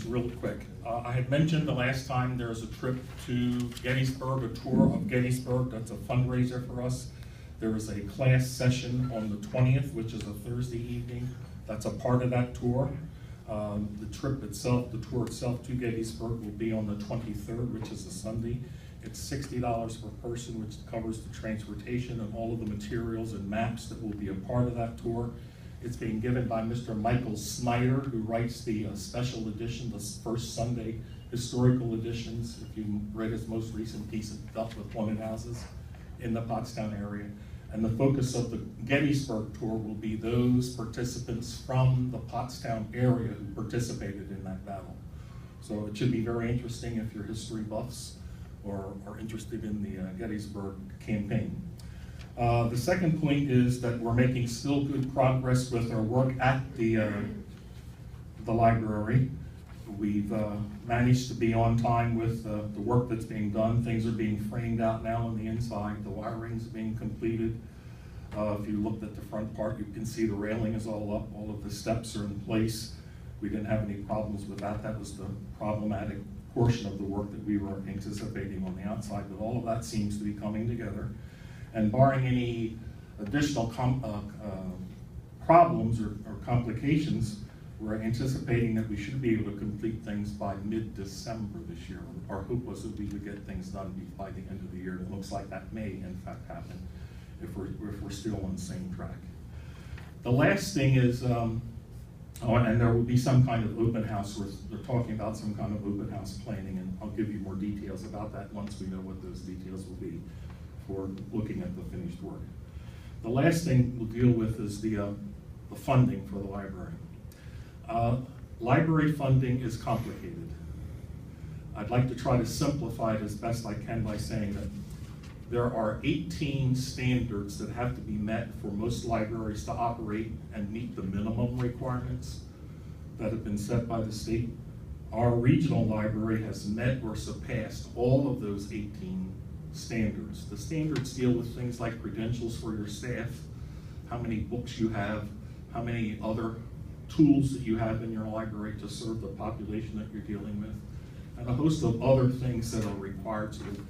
real quick. I had mentioned the last time there's a trip to Gettysburg, a tour of Gettysburg. That's a fundraiser for us. There is a class session on the 20th, which is a Thursday evening. That's a part of that tour. The trip itself, the tour itself to Gettysburg will be on the 23rd, which is a Sunday. It's $60 per person, which covers the transportation and all of the materials and maps that will be a part of that tour. It's being given by Mr. Michael Snyder, who writes the special edition, the first Sunday historical editions. If you read his most recent piece, it dealt with haunted houses in the Pottstown area. And the focus of the Gettysburg tour will be those participants from the Pottstown area who participated in that battle. So it should be very interesting if you're history buffs or are interested in the Gettysburg campaign. The second point is that we're making still good progress with our work at the library. We've managed to be on time with the work that's being done. Things are being framed out now on the inside. The wiring's being completed. If you looked at the front part, you can see the railing is all up. All of the steps are in place. We didn't have any problems with that. That was the problematic portion of the work that we were anticipating on the outside, but all of that seems to be coming together. And barring any additional problems or complications, we're anticipating that we should be able to complete things by mid-December this year. Our hope was that we would get things done by the end of the year. It looks like that may, in fact, happen if we're still on the same track. The last thing is, and there will be some kind of open house. We're talking about some kind of open house planning, and I'll give you more details about that once we know what those details will be for looking at the finished work. The last thing we'll deal with is the funding for the library. Library funding is complicated. I'd like to try to simplify it as best I can by saying that there are 18 standards that have to be met for most libraries to operate and meet the minimum requirements that have been set by the state. Our regional library has met or surpassed all of those 18 standards. The standards deal with things like credentials for your staff, how many books you have, how many other tools that you have in your library to serve the population that you're dealing with, and a host of other things that are required to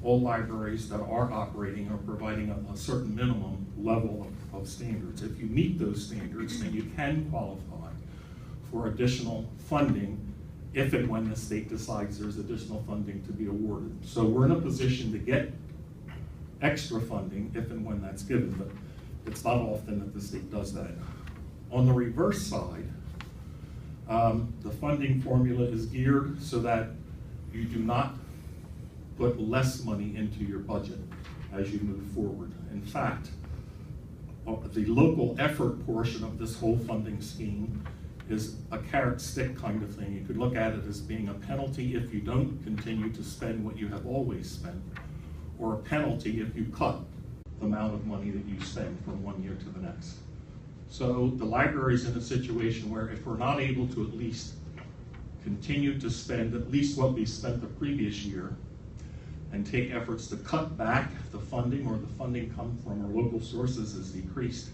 all libraries that are operating or providing a certain minimum level of standards. If you meet those standards, then you can qualify for additional funding if and when the state decides there's additional funding to be awarded. So we're in a position to get extra funding if and when that's given, but it's not often that the state does that. On the reverse side, the funding formula is geared so that you do not put less money into your budget as you move forward. In fact, the local effort portion of this whole funding scheme is a carrot stick kind of thing. You could look at it as being a penalty if you don't continue to spend what you have always spent, or a penalty if you cut the amount of money that you spend from one year to the next. So the library is in a situation where if we're not able to at least continue to spend at least what we spent the previous year and take efforts to cut back the funding, or the funding come from our local sources is decreased,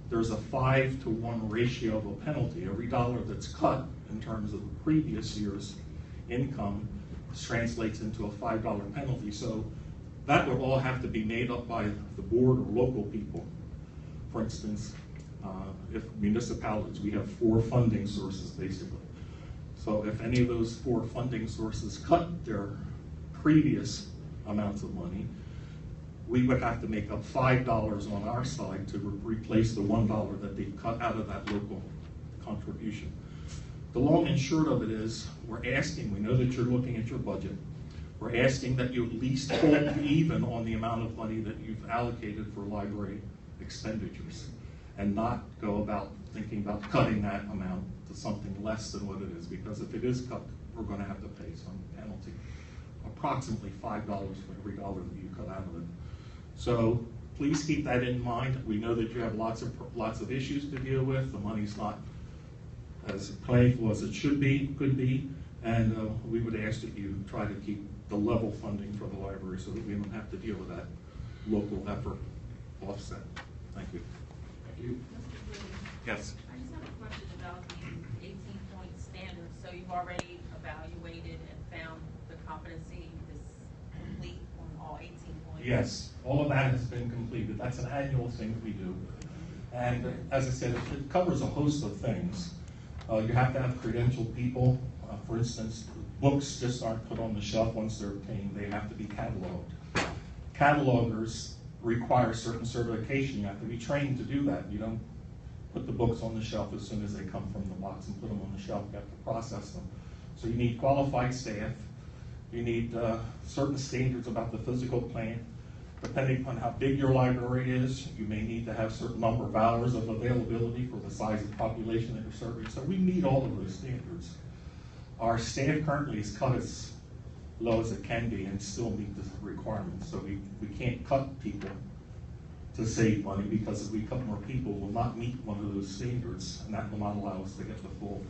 there's a 5-to-1 ratio of a penalty. Every dollar that's cut in terms of the previous year's income translates into a $5 penalty. So that would all have to be made up by the board or local people. For instance, if municipalities, we have 4 funding sources basically. So if any of those 4 funding sources cut their previous amounts of money, we would have to make up $5 on our side to replace the $1 that they've cut out of that local contribution. The long and short of it is, we're asking, we know that you're looking at your budget, we're asking that you at least hold even on the amount of money that you've allocated for library expenditures, and not go about thinking about cutting that amount to something less than what it is, because if it is cut, we're going to have to pay some penalty. Approximately $5 for every dollar that you cut out of it. So please keep that in mind. We know that you have lots of issues to deal with. The money's not as plentiful as it should be, could be, and we would ask that you try to keep the level funding for the library so that we don't have to deal with that local effort offset. Thank you. Thank you. Yes. I just have a question about the 18-point standard. So you you've already evaluated and found the competency is complete on all 18 points? Yes, all of that has been completed. That's an annual thing that we do. And as I said, it covers a host of things. You have to have credentialed people. For instance, books just aren't put on the shelf once they're obtained. They have to be cataloged. Catalogers require certain certification. You have to be trained to do that. You don't put the books on the shelf as soon as they come from the box and put them on the shelf. You have to process them. So you need qualified staff. You need certain standards about the physical plant. Depending on how big your library is, you may need to have a certain number of hours of availability for the size of the population that you're serving. So we meet all of those standards. Our staff currently is cut as low as it can be and still meet the requirements. So we can't cut people to save money, because if we cut more people, we'll not meet one of those standards, and that will not allow us to get the full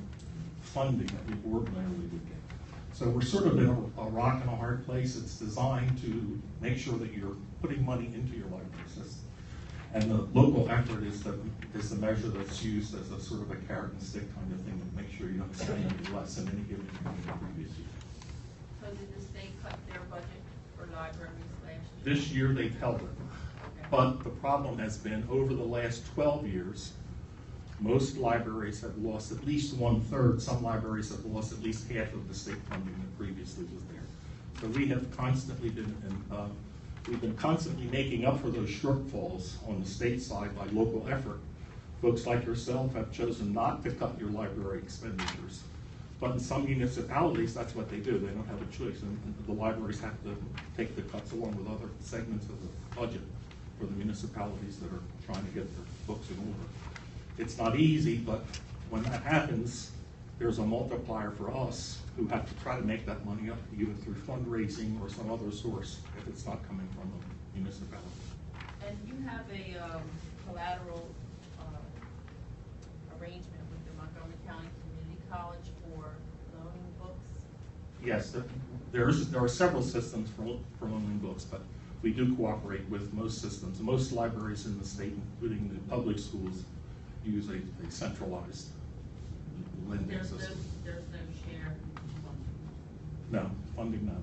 funding that we ordinarily would get. So we're sort of in a rock and a hard place. It's designed to make sure that you're putting money into your library system. And the local effort is the measure that's used as a sort of a carrot and stick kind of thing to make sure you don't spend any less than any given year in the previous year. So did the state cut their budget for libraries last year? This year they've held it. Okay. But the problem has been, over the last 12 years, most libraries have lost at least 1/3. Some libraries have lost at least half of the state funding that previously was there. So we have constantly been, we've been constantly making up for those shortfalls on the state side by local effort. Folks like yourself have chosen not to cut your library expenditures. But in some municipalities, that's what they do. They don't have a choice, and the libraries have to take the cuts along with other segments of the budget for the municipalities that are trying to get their books in order. It's not easy, but when that happens, there's a multiplier for us who have to try to make that money up, either through fundraising or some other source, if it's not coming from the municipality. And you have a collateral arrangement with the Montgomery County Community College for loaning books? Yes, there are several systems for loaning books, but we do cooperate with most systems. Most libraries in the state, including the public schools, use a centralized lending system. There's no share funding? No, funding no.